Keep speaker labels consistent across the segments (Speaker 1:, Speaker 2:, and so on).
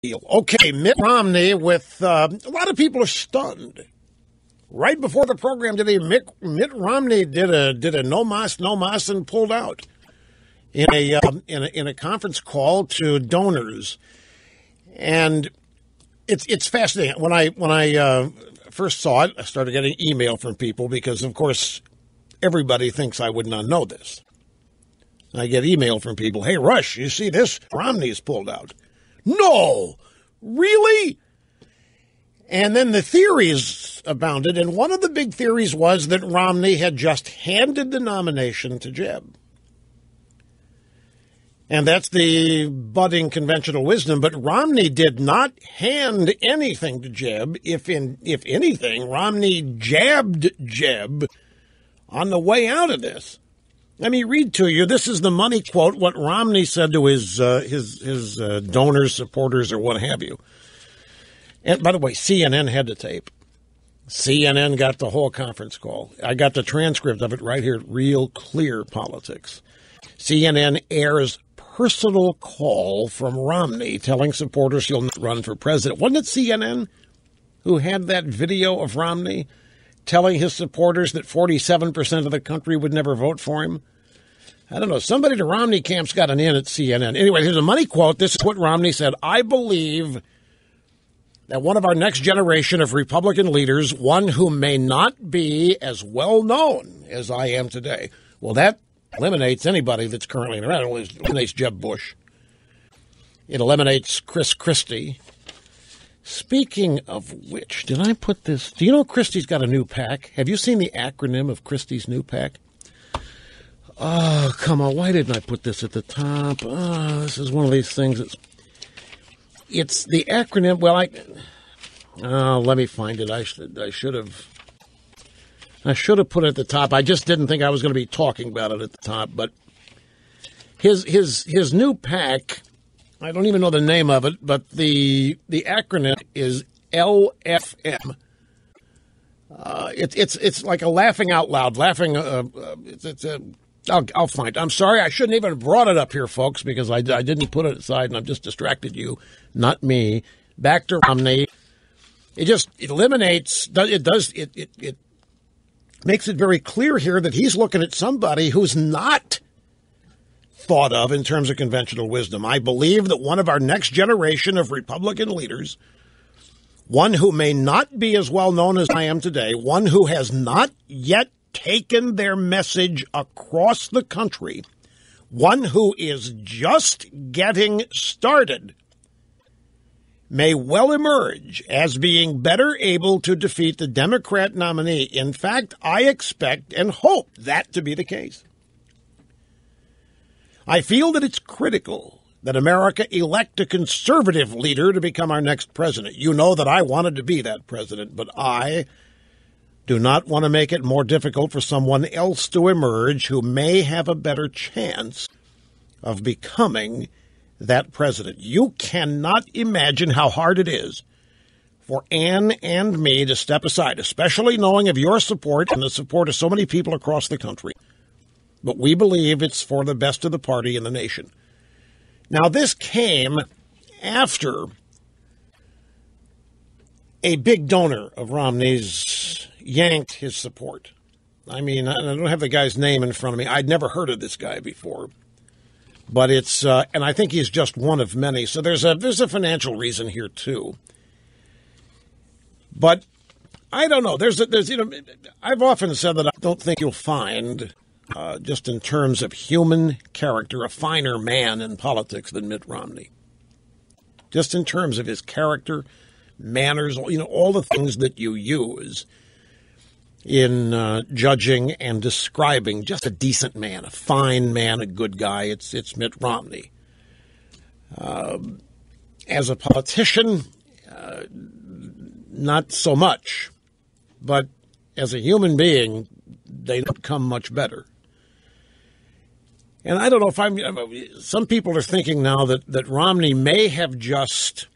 Speaker 1: Okay, Mitt Romney with a lot of people are stunned. Right before the program today, Mitt Romney did a no mas and pulled out in a conference call to donors, and it's fascinating. When I first saw it, I started getting email from people because, of course, everybody thinks I would not know this. I get email from people, "Hey, Rush, you see this? Romney's pulled out." No, really? And then the theories abounded, and one of the big theories was that Romney had just handed the nomination to Jeb. And that's the budding conventional wisdom, but Romney did not hand anything to Jeb. If anything, Romney jabbed Jeb on the way out of this. Let me read to you. This is the money quote, what Romney said to his donors, supporters, or what have you. And by the way, CNN had the tape. CNN got the whole conference call. I got the transcript of it right here at Real Clear Politics. CNN airs personal call from Romney telling supporters he'll not run for president. Wasn't it CNN who had that video of Romney telling his supporters that 47% of the country would never vote for him? I don't know. Somebody to Romney camp's got an in at CNN. Anyway, here's a money quote. This is what Romney said. "I believe that one of our next generation of Republican leaders, one who may not be as well known as I am today." Well, that eliminates anybody that's currently around. It eliminates Jeb Bush. It eliminates Chris Christie. Speaking of which, did I put this? Do you know Christie's got a new PAC? Have you seen the acronym of Christie's new PAC? Oh, come on. Why didn't I put this at the top? Oh, this is one of these things that's... It's the acronym. Well, let me find it. I should have put it at the top. I just didn't think I was going to be talking about it at the top. But his new PAC, I don't even know the name of it, but the acronym is LFM. It's like a laughing out loud, I'll find it. I'm sorry, I shouldn't even have brought it up here, folks, because I didn't put it aside, and I've just distracted you, not me. Back to Romney. It eliminates. It makes it very clear here that he's looking at somebody who's not thought of in terms of conventional wisdom. I believe that one of our next generation of Republican leaders, one who may not be as well known as I am today, one who has not yet taken their message across the country, one who is just getting started, may well emerge as being better able to defeat the Democrat nominee. In fact, I expect and hope that to be the case. I feel that it's critical that America elect a conservative leader to become our next president. You know that I wanted to be that president, but I do not want to make it more difficult for someone else to emerge who may have a better chance of becoming that president. You cannot imagine how hard it is for Ann and me to step aside, especially knowing of your support and the support of so many people across the country. But we believe it's for the best of the party and the nation. Now, this came after a big donor of Romney's yanked his support. I mean, I don't have the guy's name in front of me. I'd never heard of this guy before. But it's, and I think he's just one of many. So there's a financial reason here, too. But I don't know. I've often said that I don't think you'll find, just in terms of human character, a finer man in politics than Mitt Romney. Just in terms of his character, manners, all the things that you use in judging and describing just a decent man, a fine man, a good guy. It's Mitt Romney. As a politician, not so much. But as a human being, they don't come much better. And I don't know if some people are thinking now that Romney may have just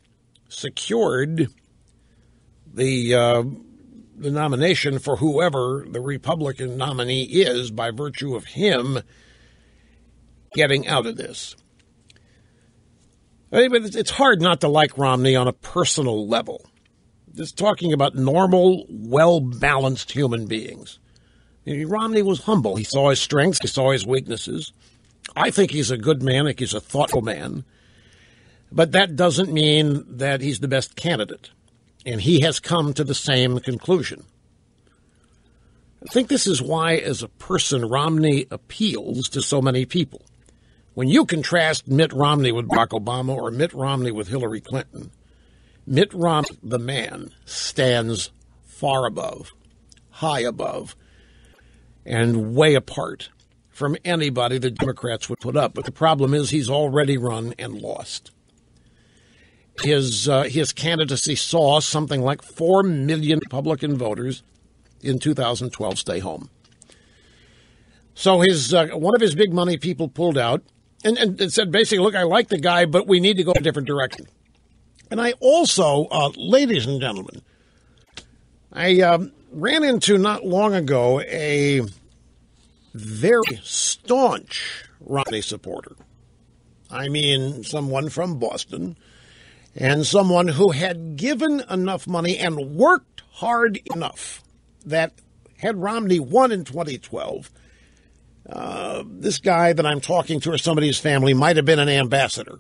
Speaker 1: secured the nomination for whoever the Republican nominee is by virtue of him getting out of this. I mean, it's hard not to like Romney on a personal level. Just talking about normal, well-balanced human beings. Romney was humble. He saw his strengths. He saw his weaknesses. I think he's a good man. I think he's a thoughtful man. But that doesn't mean that he's the best candidate. And he has come to the same conclusion. I think this is why, as a person, Romney appeals to so many people. When you contrast Mitt Romney with Barack Obama or Mitt Romney with Hillary Clinton, Mitt Romney, the man, stands far above, high above, and way apart from anybody the Democrats would put up. But the problem is he's already run and lost. His candidacy saw something like 4 million Republican voters in 2012 stay home. So one of his big money people pulled out and said basically, look, I like the guy, but we need to go a different direction. And I also, ladies and gentlemen, I ran into not long ago a very staunch Romney supporter. I mean, someone from Boston and someone who had given enough money and worked hard enough that had Romney won in 2012, this guy that I'm talking to or somebody's family might have been an ambassador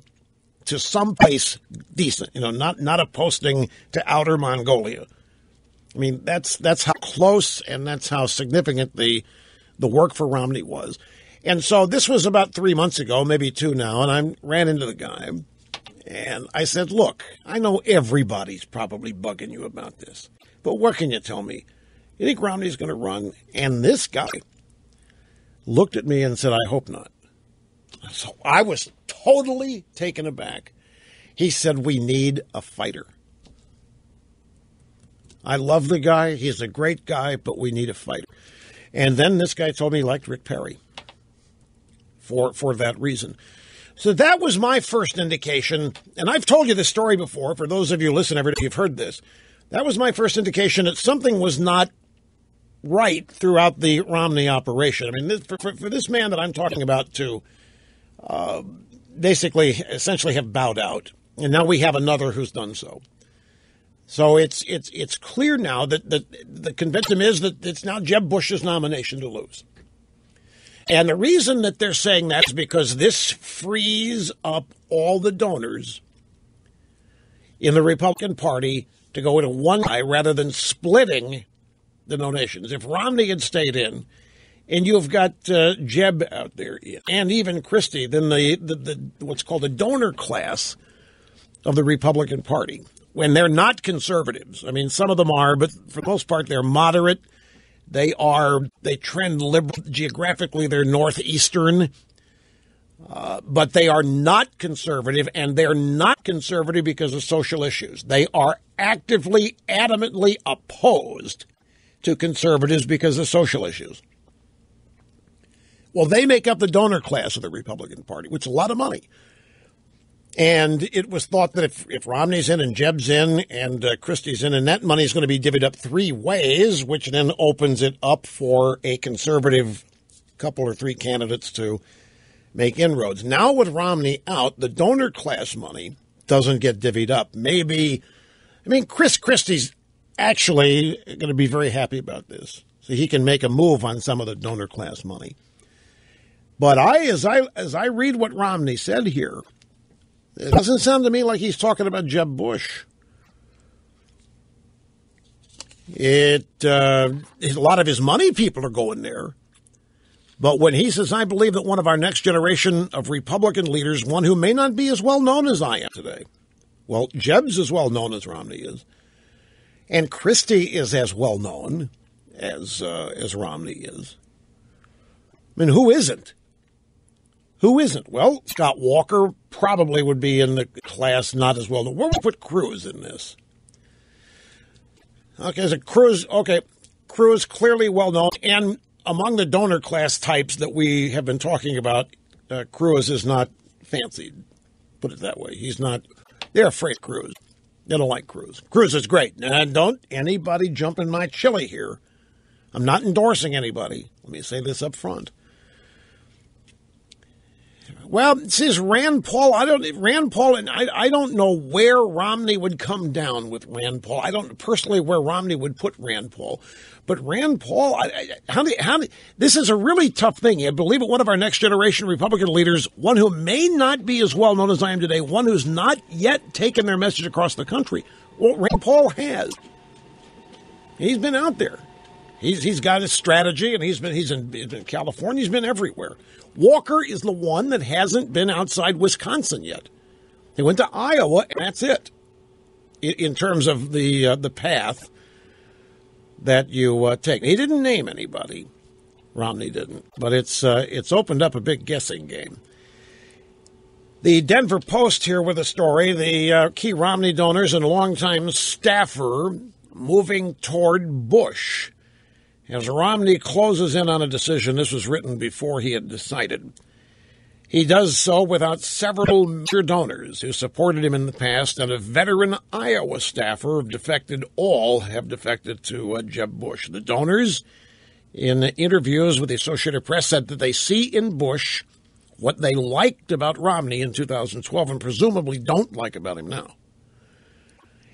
Speaker 1: to someplace decent, not a posting to outer Mongolia. I mean, that's how close and that's how significant the work for Romney was. And so this was about 3 months ago, maybe 2 now, and I ran into the guy and I said, look, I know everybody's probably bugging you about this, but what can you tell me? You think Romney's going to run? And this guy looked at me and said, I hope not. So I was totally taken aback. He said, we need a fighter. I love the guy. He's a great guy, but we need a fighter. And then this guy told me he liked Rick Perry for that reason. So that was my first indication. And I've told you this story before. For those of you who listen every day, you've heard this. That was my first indication that something was not right throughout the Romney operation. I mean, for this man that I'm talking about to basically essentially have bowed out. And now we have another who's done so. So it's clear now that the conviction is that it's now Jeb Bush's nomination to lose. And the reason that they're saying that is because this frees up all the donors in the Republican Party to go into one guy rather than splitting the donations. If Romney had stayed in, and you've got Jeb out there, and even Christie, then the what's called the donor class of the Republican Party, when they're not conservatives. I mean, some of them are, but for the most part, they're moderate. They trend liberal. Geographically, they're northeastern, but they are not conservative, and they're not conservative because of social issues. They are actively, adamantly opposed to conservatives because of social issues. Well, they make up the donor class of the Republican Party, which is a lot of money. And it was thought that if Romney's in and Jeb's in and Christie's in, and that money is going to be divvied up 3 ways, which then opens it up for a conservative couple or 3 candidates to make inroads. Now with Romney out, the donor class money doesn't get divvied up. Chris Christie's actually going to be very happy about this. So he can make a move on some of the donor class money. But as I read what Romney said here, it doesn't sound to me like he's talking about Jeb Bush. A lot of his money people are going there. But when he says, I believe that one of our next generation of Republican leaders, one who may not be as well known as I am today. Well, Jeb's as well known as Romney is. And Christie is as well known as Romney is. I mean, who isn't? Who isn't? Well, Scott Walker probably would be in the class not as well known. Where would we put Cruz in this? Okay, so Cruz clearly well known. And among the donor class types that we have been talking about, Cruz is not fancied. Put it that way. They're afraid of Cruz. They don't like Cruz. Cruz is great. And don't anybody jump in my chili here. I'm not endorsing anybody. Let me say this up front. Well, it says Rand Paul. I don't know where Romney would come down with Rand Paul. I don't personally where Romney would put Rand Paul, but Rand Paul. This is a really tough thing. I believe it. One of our next generation Republican leaders, one who may not be as well known as I am today, one who's not yet taken their message across the country. Well, Rand Paul has. He's been out there. He's got his strategy, and he's in California. He's been everywhere. Walker is the one that hasn't been outside Wisconsin yet. He went to Iowa, and that's it. In terms of the path that you take, he didn't name anybody. Romney didn't, but it's opened up a big guessing game. The Denver Post here with a story: the key Romney donors and longtime staffer moving toward Bush. As Romney closes in on a decision, this was written before he had decided. He does so without several major donors who supported him in the past, and a veteran Iowa staffer have defected to Jeb Bush. The donors, in interviews with the Associated Press, said that they see in Bush what they liked about Romney in 2012 and presumably don't like about him now.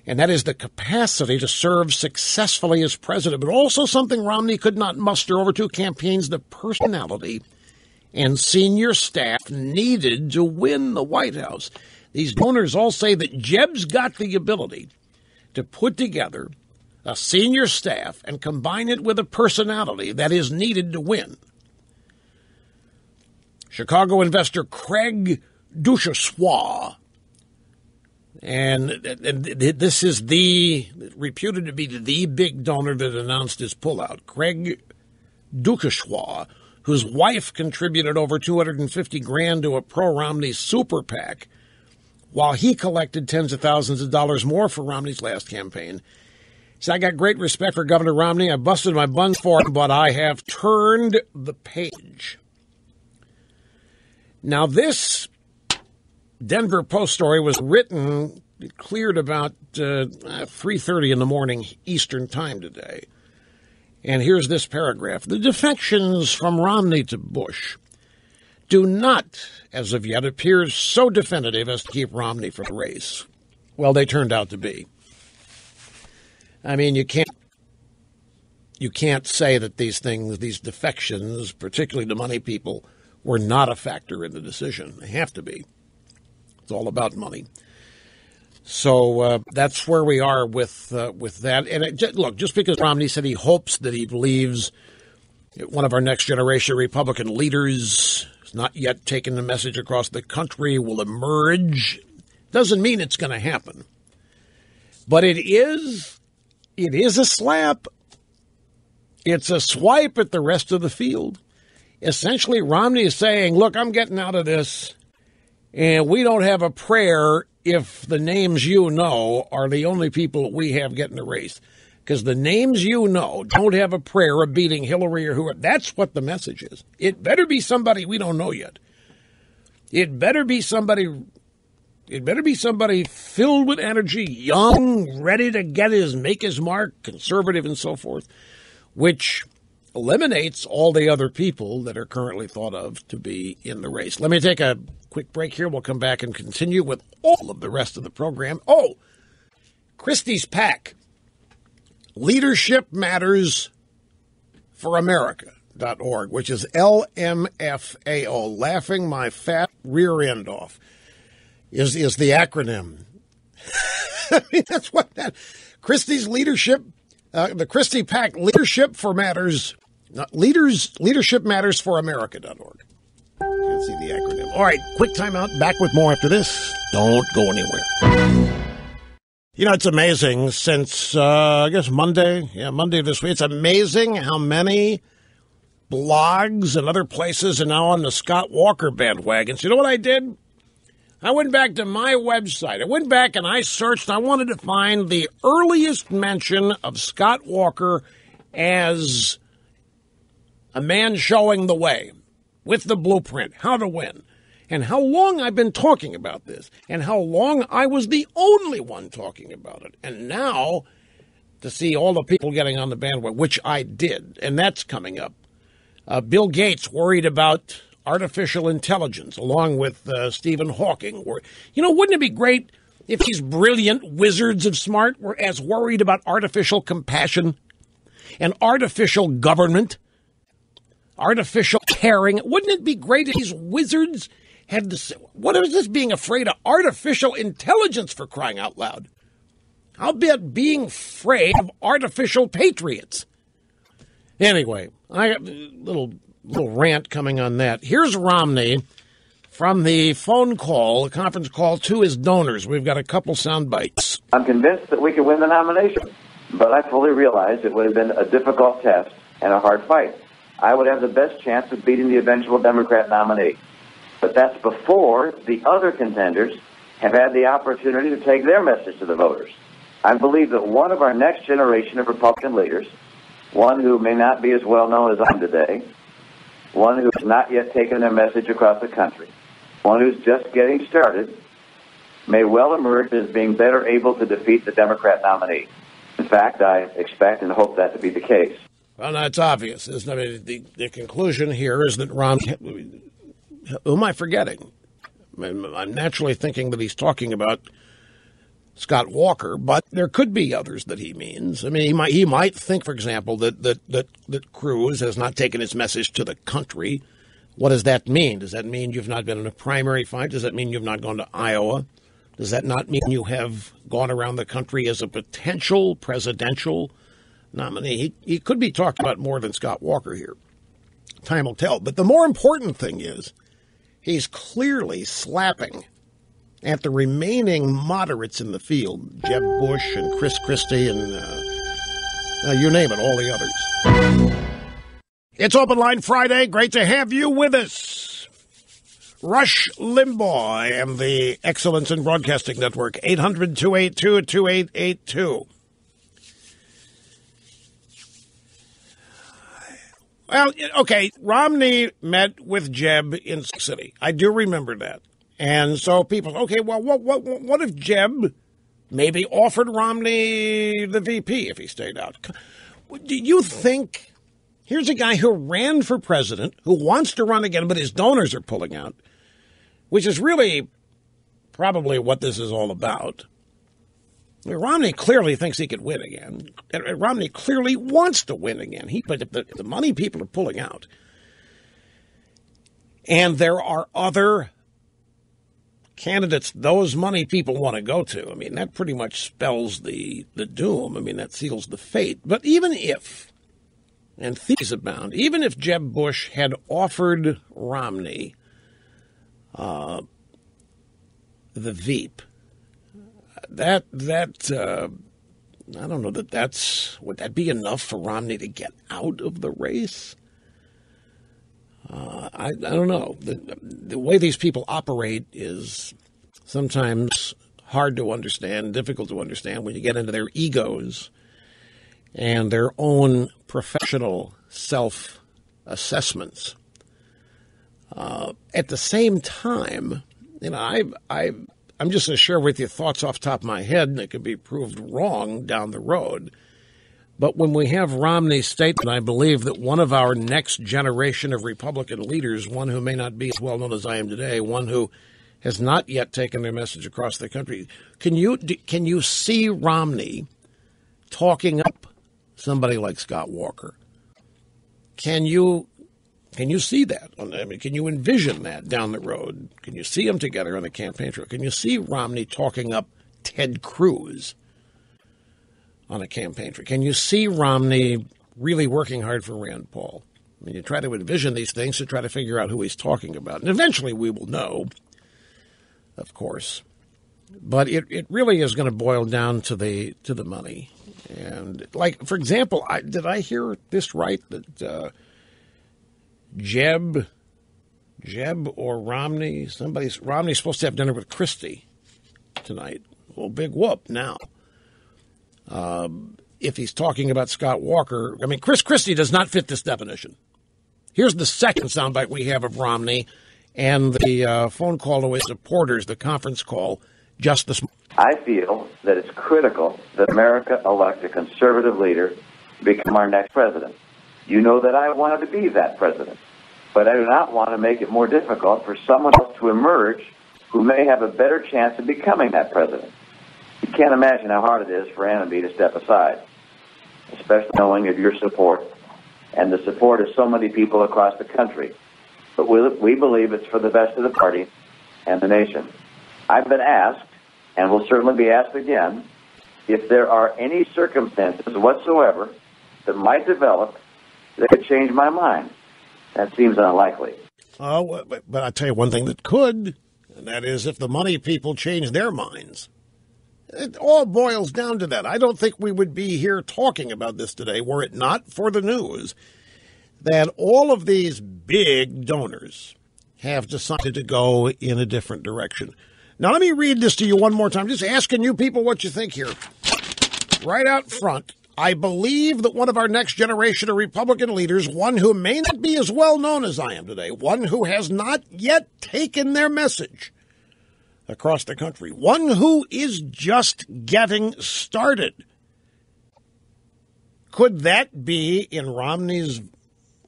Speaker 1: And that is the capacity to serve successfully as president, but also something Romney could not muster over two campaigns: the personality and senior staff needed to win the White House. These donors all say that Jeb's got the ability to put together a senior staff and combine it with a personality that is needed to win. Chicago investor Craig Duchossois, and this is reputed to be the big donor that announced his pullout. Craig Duchossois, whose wife contributed over $250,000 to a pro-Romney super PAC, while he collected tens of thousands of dollars more for Romney's last campaign. He said, "I got great respect for Governor Romney. I busted my buns for him, but I have turned the page." Now, this Denver Post story was written, it cleared about 3:30 in the morning Eastern time today. And here's this paragraph. The defections from Romney to Bush do not, as of yet, appear so definitive as to keep Romney from the race. Well, they turned out to be. I mean, you can't say that these defections, particularly the money people, were not a factor in the decision. They have to be. It's all about money. So that's where we are with that. And look, just because Romney said he hopes that he believes one of our next generation Republican leaders has not yet taken the message across the country will emerge, doesn't mean it's going to happen. But it is a slap. It's a swipe at the rest of the field. Essentially, Romney is saying, look, I'm getting out of this, and we don't have a prayer if the names you know are the only people we have getting the race. Because the names you know don't have a prayer of beating Hillary or whoever. That's what the message is. It better be somebody we don't know yet. It better be somebody filled with energy, young, ready to make his mark, conservative and so forth, which eliminates all the other people that are currently thought of to be in the race. Let me take a quick break here. We'll come back and continue with all of the rest of the program. Oh, Christie's PAC, Leadership Matters for America.org, which is LMFAO, laughing my fat rear end off, is the acronym. I mean, that's what that Christie's Leadership, the Christie PAC, Leadership Matters for America.org. You can see the acronym. All right, quick timeout. Back with more after this. Don't go anywhere. You know, it's amazing since, I guess Monday this week. It's amazing how many blogs and other places are now on the Scott Walker bandwagon. So you know what I did? I went back to my website. I went back and I searched. I wanted to find the earliest mention of Scott Walker as a man showing the way with the blueprint, how to win, and how long I've been talking about this, and how long I was the only one talking about it. And now to see all the people getting on the bandwagon, which I did, and that's coming up. Bill Gates worried about artificial intelligence, along with Stephen Hawking. Or, wouldn't it be great if these brilliant wizards of smart were as worried about artificial compassion and artificial government, artificial caring? Wouldn't it be great if these wizards had this? What is this being afraid of artificial intelligence, for crying out loud? How about being afraid of artificial patriots? Anyway, I got a little rant coming on that. Here's Romney from the phone call, a conference call to his donors. We've got a couple sound bites.
Speaker 2: I'm convinced that we could win the nomination, but I fully realize it would have been a difficult test and a hard fight. I would have the best chance of beating the eventual Democrat nominee. But that's before the other contenders have had the opportunity to take their message to the voters. I believe that one of our next generation of Republican leaders, one who may not be as well known as I am today, one who has not yet taken their message across the country, one who's just getting started, may well emerge as being better able to defeat the Democrat nominee. In fact, I expect and hope that to be the case.
Speaker 1: Well, that's obvious, isn't it? I mean, the conclusion here is that Romney, who am I forgetting? I'm naturally thinking that he's talking about Scott Walker, but there could be others that he means. I mean, he might think, for example, that Cruz has not taken his message to the country. What does that mean? Does that mean you've not been in a primary fight? Does that mean you've not gone to Iowa? Does that not mean you have gone around the country as a potential presidential nominee? He could be talking about more than Scott Walker here. Time will tell. But the more important thing is he's clearly slapping at the remaining moderates in the field, Jeb Bush and Chris Christie and you name it, all the others. It's Open Line Friday. Great to have you with us. Rush Limbaugh and the Excellence in Broadcasting Network, 800-282-2882. Well, okay, Romney met with Jeb in City. I do remember that. And so people, okay, well, what if Jeb maybe offered Romney the VP if he stayed out? Do you think, here's a guy who ran for president, who wants to run again, but his donors are pulling out, which is really probably what this is all about. I mean, Romney clearly thinks he could win again. And Romney clearly wants to win again. But the money people are pulling out. And there are other candidates those money people want to go to. I mean, that pretty much spells the doom. I mean, that seals the fate. But even if, and thieves abound, even if Jeb Bush had offered Romney the Veep, I don't know would that be enough for Romney to get out of the race? I don't know. The way these people operate is sometimes hard to understand, difficult to understand when you get into their egos and their own professional self-assessments. At the same time, I'm just going to share with you thoughts off the top of my head that could be proved wrong down the road. But when we have Romney's statement, I believe that one of our next generation of Republican leaders, one who may not be as well known as I am today, one who has not yet taken their message across the country, can you see Romney talking up somebody like Scott Walker? Can you see that? I mean, can you envision that down the road? Can you see them together on the campaign trail? Can you see Romney talking up Ted Cruz on a campaign trail? Can you see Romney really working hard for Rand Paul? I mean, you try to envision these things to try to figure out who he's talking about. And eventually we will know, of course. But it really is going to boil down to the money. And, like, for example, did I hear this right? That Jeb or Romney, Romney's supposed to have dinner with Christie tonight. Well, big whoop now. If he's talking about Scott Walker, I mean, Chris Christie does not fit this definition. Here's the second soundbite we have of Romney and the phone call to his supporters, the conference call, just this morning.
Speaker 2: I feel that it's critical that America elect a conservative leader to become our next president. You know that I wanted to be that president. but I do not want to make it more difficult for someone else to emerge who may have a better chance of becoming that president. You can't imagine how hard it is for Anna to step aside, especially knowing of your support and the support of so many people across the country. But we believe it's for the best of the party and the nation. I've been asked, and will certainly be asked again, if there are any circumstances whatsoever that might develop that could change my mind. That seems unlikely.
Speaker 1: Oh, but I'll tell you one thing that could, and that is if the money people change their minds. It all boils down to that. I don't think we would be here talking about this today were it not for the news that all of these big donors have decided to go in a different direction. Now, let me read this to you one more time, just asking you people what you think here. Right out front, I believe that one of our next generation of Republican leaders, one who may not be as well known as I am today, one who has not yet taken their message across the country, one who is just getting started. Could that be, in Romney's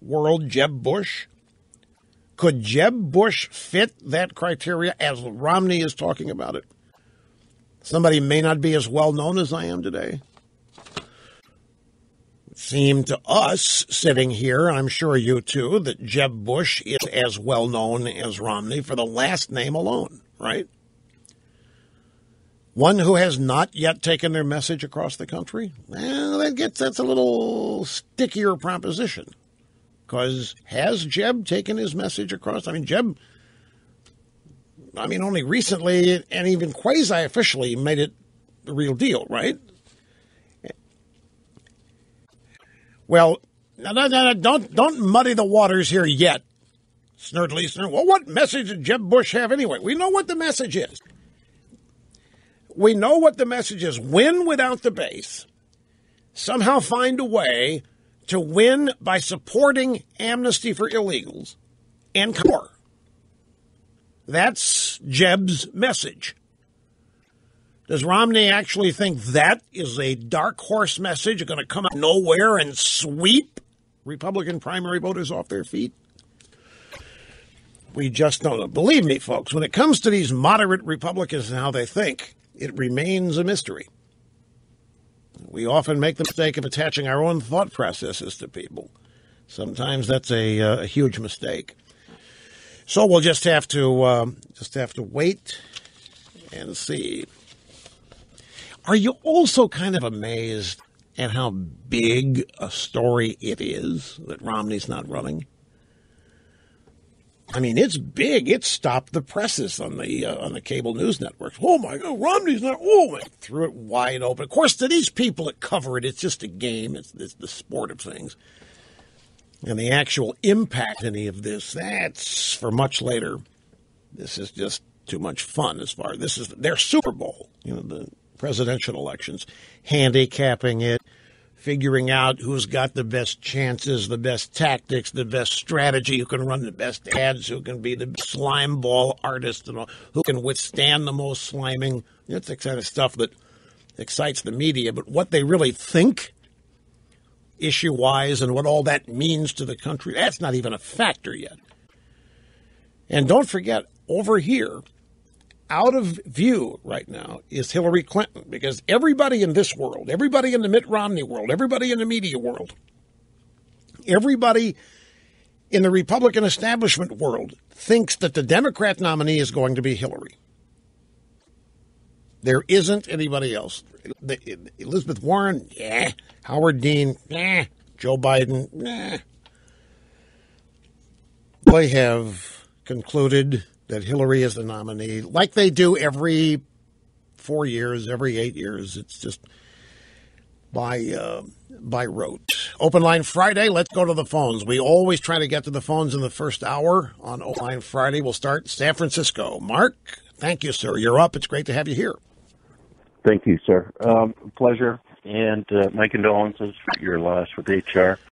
Speaker 1: world, Jeb Bush? Could Jeb Bush fit that criteria as Romney is talking about it? Somebody may not be as well known as I am today. It seemed to us sitting here, I'm sure you too, that Jeb Bush is as well known as Romney for the last name alone, right? One who has not yet taken their message across the country? Well, that's a little stickier proposition. Because has Jeb taken his message across? I mean, only recently and even quasi-officially made it the real deal, right? Well, no, don't muddy the waters here yet, Snert listener. Well, what message did Jeb Bush have anyway? We know what the message is. We know what the message is. Win without the base. Somehow find a way to win by supporting amnesty for illegals and core. That's Jeb's message. Does Romney actually think that is a dark horse message going to come out of nowhere and sweep Republican primary voters off their feet? We just don't know. Believe me, folks, when it comes to these moderate Republicans and how they think, it remains a mystery. We often make the mistake of attaching our own thought processes to people. Sometimes that's a huge mistake. So we'll just have to wait and see. Are you also kind of amazed at how big a story it is that Romney's not running? I mean, it's big. It stopped the presses on the cable news networks. Oh, my God, Romney's not. Oh, my. Threw it wide open. Of course, to these people that cover it, it's just a game. It's the sport of things. And the actual impact of any of this, that's for much later. This is just too much fun as far as this is their Super Bowl, the presidential elections, handicapping it, figuring out who's got the best chances, the best tactics, the best strategy, who can run the best ads, who can be the slime ball artist, and who can withstand the most sliming. That's the kind of stuff that excites the media. But what they really think, issue-wise, and what all that means to the country, that's not even a factor yet. And don't forget, over here, out of view right now is Hillary Clinton, because everybody in this world, everybody in the Mitt Romney world, everybody in the media world, everybody in the Republican establishment world thinks that the Democrat nominee is going to be Hillary. There isn't anybody else. Elizabeth Warren, yeah. Howard Dean, yeah. Joe Biden, yeah. They have concluded that Hillary is the nominee, like they do every 4 years, every 8 years. It's just by rote. Open Line Friday, let's go to the phones. We always try to get to the phones in the first hour on Open Line Friday. We'll start San Francisco. Mark, thank you, sir. You're up. It's great to have you here.
Speaker 3: Thank you, sir. Pleasure, and my condolences for your loss with HR.